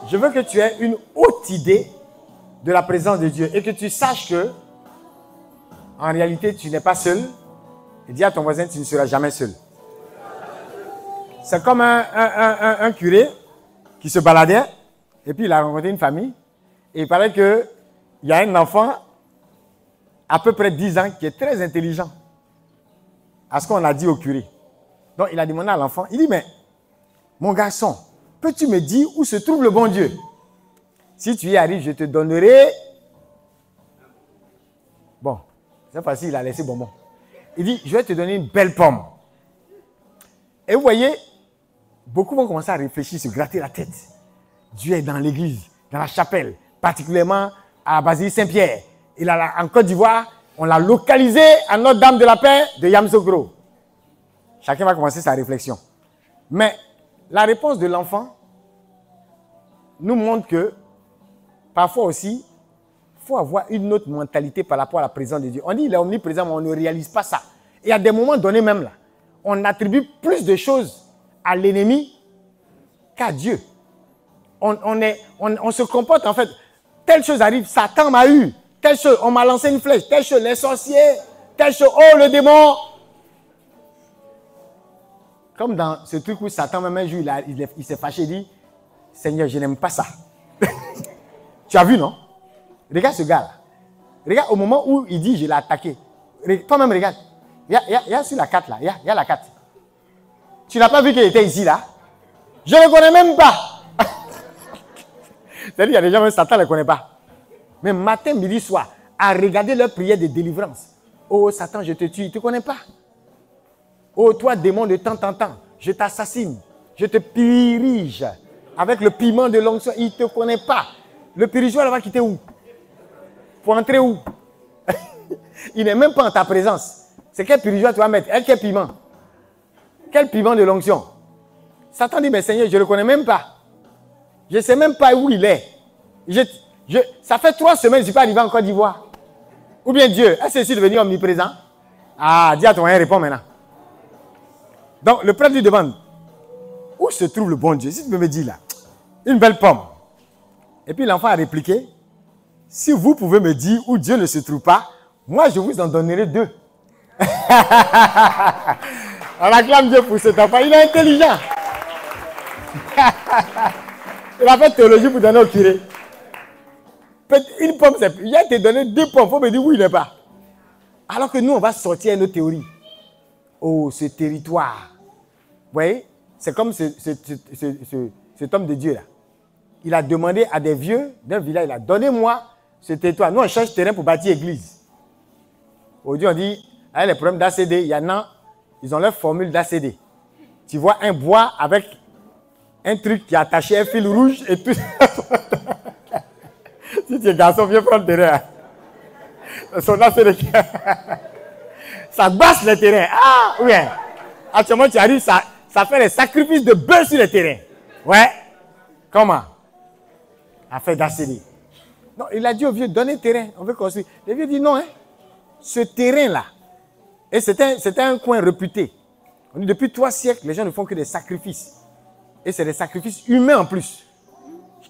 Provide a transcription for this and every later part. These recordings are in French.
je veux que tu aies une haute idée de la présence de Dieu et que tu saches que, en réalité, tu n'es pas seul. Et dis à ton voisin, tu ne seras jamais seul. C'est comme un curé qui se baladait et puis il a rencontré une famille et il paraît qu'il y a un enfant à peu près 10 ans qui est très intelligent à ce qu'on a dit au curé. Donc il a demandé à l'enfant, il dit, mais mon garçon, peux-tu me dire où se trouve le bon Dieu? Si tu y arrives, je te donnerai... Bon, c'est facile, il a laissé bonbon. Il dit, je vais te donner une belle pomme. Et vous voyez, beaucoup vont commencer à réfléchir, se gratter la tête. Dieu est dans l'église, dans la chapelle, particulièrement à la basilique Saint-Pierre. Il a en Côte d'Ivoire, on l'a localisé à Notre-Dame de la Paix de Yamoussoukro. Chacun va commencer sa réflexion. Mais la réponse de l'enfant nous montre que parfois aussi, il faut avoir une autre mentalité par rapport à la présence de Dieu. On dit qu'il est omniprésent, mais on ne réalise pas ça. Et à des moments donnés même là, on attribue plus de choses à l'ennemi qu'à Dieu. On se comporte en fait, telle chose arrive, Satan m'a eu, telle chose, on m'a lancé une flèche, telle chose, les sorciers, telle chose, oh le démon. Comme dans ce truc où Satan, même un jour, il s'est fâché, il dit, Seigneur, je n'aime pas ça. Tu as vu, non? Regarde ce gars-là. Regarde au moment où il dit, je l'ai attaqué. Toi-même, regarde. Il y a sur la carte, là. Il y a la carte. Tu n'as pas vu qu'il était ici, là? Je ne le connais même pas. C'est-à-dire qu'il y a des gens, même Satan ne le connaît pas. Mais matin, midi, soir, à regarder leur prière de délivrance. Oh, Satan, je te tue. Il ne te connaît pas. Oh, toi, démon, de temps en temps, je t'assassine. Je te purige. Avec le piment de l'onction, il ne te connaît pas. Le purigeoir va quitter où? Pour entrer où? Il n'est même pas en ta présence. C'est quel purigeoir tu vas mettre? Quel piment? Quel piment de l'onction? Satan dit, mais Seigneur, je ne le connais même pas. Je ne sais même pas où il est. Ça fait 3 semaines que je ne suis pas arrivé en Côte d'Ivoire. Ou bien Dieu, est-ce que c'est devenu omniprésent? Ah, dis à ton voisin, réponds maintenant. Donc, le prêtre lui demande, où se trouve le bon Dieu? Si tu peux me dire là, une belle pomme. Et puis l'enfant a répliqué, si vous pouvez me dire où Dieu ne se trouve pas, moi je vous en donnerai 2. On acclame Dieu pour cet enfant, il est intelligent. Il a fait théologie pour donner au curé. Une pomme, il a été donné 2 pommes, il faut me dire où il n'est pas. Alors que nous, on va sortir nos théories. Oh, ce territoire. Vous voyez, c'est comme cet homme de Dieu là. Il a demandé à des vieux d'un village, il a donnez-moi ce territoire. Nous, on cherche terrain pour bâtir église. Aujourd'hui, on dit, avec les problèmes d'ACD, il y en a, ils ont leur formule d'ACD. Tu vois un bois avec un truc qui est attaché à un fil rouge et tout. Si tu es garçon, viens prendre le terrain. Son ACD. Ça basse le terrain. Ah, oui. Actuellement, tu arrives, ça fait les sacrifices de bœufs sur le terrain. Ouais. Comment? Affaire d'ACD. Non, il a dit au vieux, donnez terrain, on veut construire. Le vieux dit non, hein. Ce terrain-là, et c'était un coin réputé. On dit depuis 3 siècles, les gens ne font que des sacrifices. Et c'est des sacrifices humains en plus.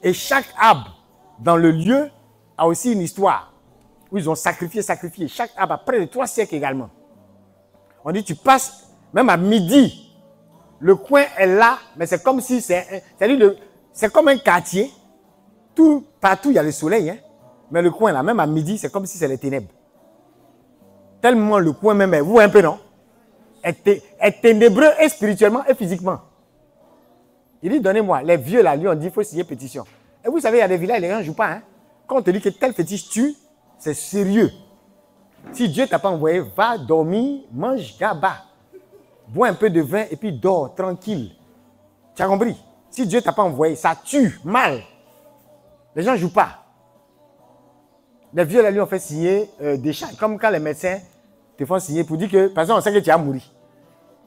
Et chaque arbre dans le lieu a aussi une histoire où ils ont sacrifié. Chaque arbre a près de 3 siècles également. On dit tu passes, même à midi, le coin est là, mais c'est comme si c'est comme un quartier. Partout, il y a le soleil, hein? Mais le coin là, même à midi, c'est comme si c'est les ténèbres. Tellement le coin même, vous voyez un peu, non? Est ténébreux et spirituellement et physiquement. Il dit, donnez-moi. Les vieux là, lui, on dit, il faut signer pétition. Et vous savez, il y a des villages, les gens ne jouent pas. Hein? Quand on te dit que tel fétiche tue, c'est sérieux. Si Dieu ne t'a pas envoyé, va dormir, mange gaba. Bois un peu de vin et puis dors, tranquille. Tu as compris? Si Dieu ne t'a pas envoyé, ça tue, mal. Les gens ne jouent pas. Les vieux là, lui, ont fait signer des chats. Comme quand les médecins te font signer pour dire que, par exemple, on sait que tu as mouru.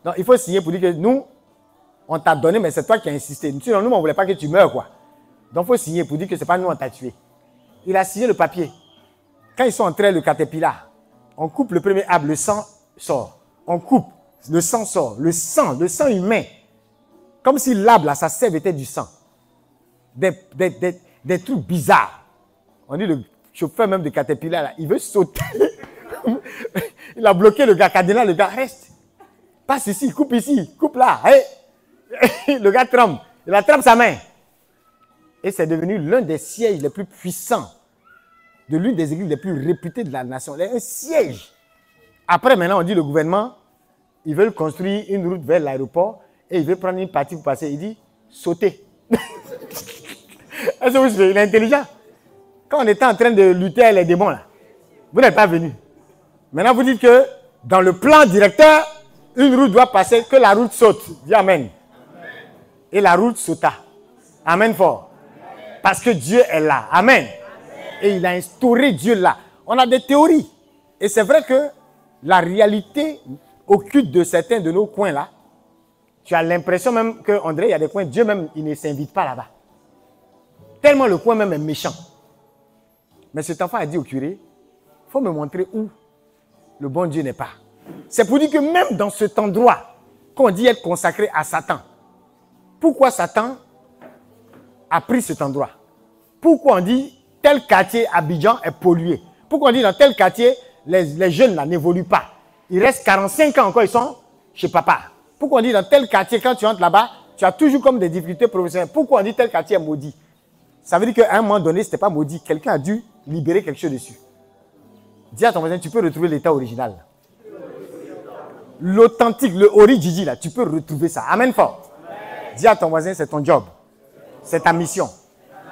Donc, il faut signer pour dire que nous, on t'a donné, mais c'est toi qui as insisté. Sinon, nous, on ne voulait pas que tu meurs, quoi. Donc, il faut signer pour dire que ce n'est pas nous, on t'a tué. Il a signé le papier. Quand ils sont entrés le caterpillar, on coupe le premier arbre, le sang sort. On coupe, le sang sort. Le sang humain. Comme si l'arbre, là, sa sève était du sang. des trucs bizarres. On dit le chauffeur même de Caterpillar, là, il veut sauter. Il a bloqué le gars, cardinal, le gars reste. Passe ici, coupe là. Hey. Le gars tremble. Il attrape sa main. Et c'est devenu l'un des sièges les plus puissants de l'une des églises les plus réputées de la nation. Un siège. Après, maintenant, on dit le gouvernement, ils veulent construire une route vers l'aéroport et ils veulent prendre une partie pour passer. Il dit, sautez. Est-ce que vous savez, il est intelligent. Quand on était en train de lutter avec les démons, là, vous n'êtes pas venu. Maintenant, vous dites que dans le plan directeur, une route doit passer, que la route saute. Dis Amen. Et la route sauta. Amen fort. Parce que Dieu est là. Amen. Et il a instauré Dieu là. On a des théories. Et c'est vrai que la réalité occulte de certains de nos coins là. Tu as l'impression même qu'André, il y a des coins, Dieu même, il ne s'invite pas là-bas. Tellement le coin même est méchant. Mais cet enfant a dit au curé, il faut me montrer où le bon Dieu n'est pas. C'est pour dire que même dans cet endroit qu'on dit être consacré à Satan, pourquoi Satan a pris cet endroit? Pourquoi on dit tel quartier Abidjan est pollué? Pourquoi on dit dans tel quartier les jeunes là n'évoluent pas? Ils restent 45 ans encore, ils sont chez papa. Pourquoi on dit dans tel quartier, quand tu entres là-bas, tu as toujours comme des difficultés professionnelles? Pourquoi on dit tel quartier est maudit? Ça veut dire qu'à un moment donné, ce n'était pas maudit. Quelqu'un a dû libérer quelque chose dessus. Dis à ton voisin, tu peux retrouver l'état original. L'authentique, le origigi, là, tu peux retrouver ça. Amen fort. Dis à ton voisin, c'est ton job. C'est ta mission.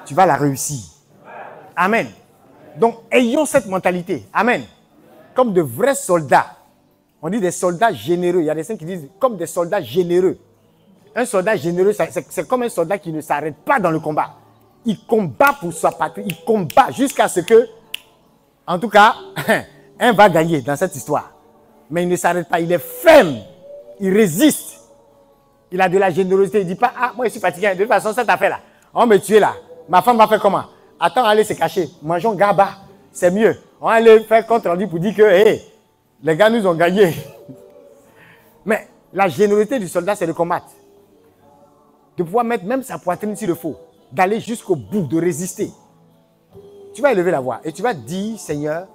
Tu vas la réussir. Amen. Donc, ayons cette mentalité. Amen. Comme de vrais soldats. On dit des soldats généreux. Il y a des gens qui disent comme des soldats généreux. Un soldat généreux, c'est comme un soldat qui ne s'arrête pas dans le combat. Il combat pour sa patrie. Il combat jusqu'à ce que, en tout cas, un va gagner dans cette histoire. Mais il ne s'arrête pas. Il est ferme. Il résiste. Il a de la générosité. Il ne dit pas, ah, moi je suis fatigué. De toute façon, cette affaire-là, on va me tuer là. Ma femme va faire comment? Attends, allez se cacher. Mangeons gaba. C'est mieux. On va aller faire compte rendu pour dire que, hey, les gars nous ont gagné. Mais la générosité du soldat, c'est de combattre. De pouvoir mettre même sa poitrine s'il le faut. D'aller jusqu'au bout, de résister. Tu vas élever la voix et tu vas dire, Seigneur,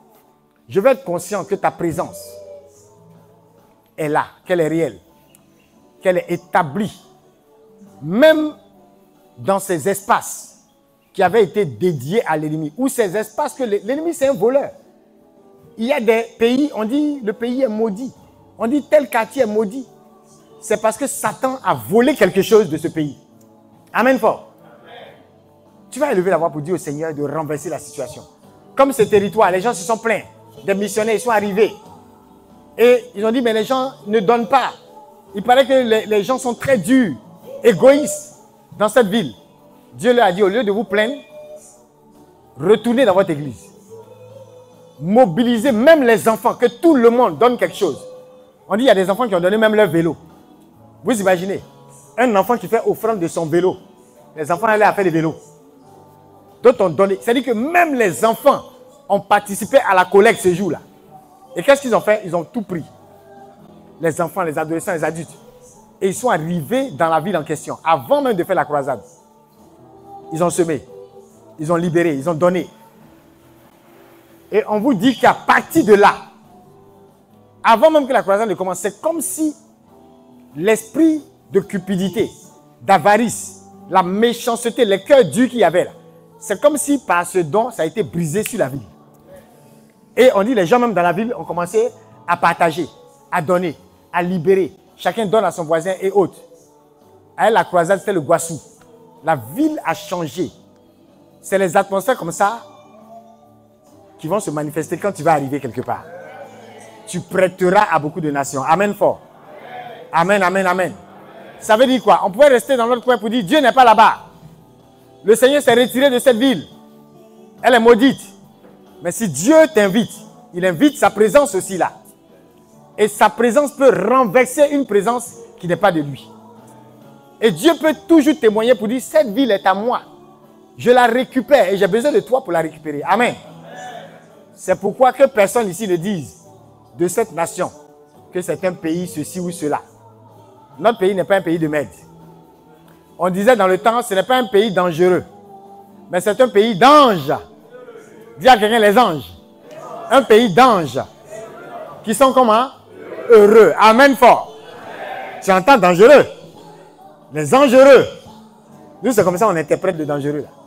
je vais être conscient que ta présence est là, qu'elle est réelle, qu'elle est établie. Même dans ces espaces qui avaient été dédiés à l'ennemi, ou ces espaces que l'ennemi c'est un voleur. Il y a des pays, on dit le pays est maudit. On dit tel quartier est maudit. C'est parce que Satan a volé quelque chose de ce pays. Amen fort. Tu vas élever la voix pour dire au Seigneur de renverser la situation. Comme ce territoire, les gens se sont plaints. Des missionnaires, ils sont arrivés. Et ils ont dit, mais les gens ne donnent pas. Il paraît que les gens sont très durs, égoïstes dans cette ville. Dieu leur a dit, au lieu de vous plaindre, retournez dans votre église. Mobilisez même les enfants, que tout le monde donne quelque chose. On dit, il y a des enfants qui ont donné même leur vélo. Vous imaginez, un enfant qui fait offrande de son vélo. Les enfants allaient à faire des vélos. D'autres ont donné. C'est-à-dire que même les enfants ont participé à la collecte ce jour-là. Et qu'est-ce qu'ils ont fait? Ils ont tout pris. Les enfants, les adolescents, les adultes. Et ils sont arrivés dans la ville en question, avant même de faire la croisade. Ils ont semé. Ils ont libéré. Ils ont donné. Et on vous dit qu'à partir de là, avant même que la croisade ne commence, c'est comme si l'esprit de cupidité, d'avarice, la méchanceté, les cœurs durs qu'il y avait là, c'est comme si par ce don, ça a été brisé sur la ville. Et on dit, les gens même dans la ville ont commencé à partager, à donner, à libérer. Chacun donne à son voisin et autres. À la croisade, c'était le Guassou. La ville a changé. C'est les atmosphères comme ça qui vont se manifester quand tu vas arriver quelque part. Tu prêteras à beaucoup de nations. Amen fort. Amen, amen, amen. Ça veut dire quoi? On pourrait rester dans notre coin pour dire, Dieu n'est pas là-bas. Le Seigneur s'est retiré de cette ville. Elle est maudite. Mais si Dieu t'invite, il invite sa présence aussi là. Et sa présence peut renverser une présence qui n'est pas de lui. Et Dieu peut toujours témoigner pour dire, cette ville est à moi. Je la récupère et j'ai besoin de toi pour la récupérer. Amen. C'est pourquoi que personne ici ne dise de cette nation que c'est un pays ceci ou cela. Notre pays n'est pas un pays de merde. On disait dans le temps, ce n'est pas un pays dangereux. Mais c'est un pays d'anges. Dis à quelqu'un les anges. Un pays d'anges. Qui sont comment? Heureux. Amen fort. Tu entends dangereux? Les anges heureux. Nous, c'est comme ça on interprète le dangereux là.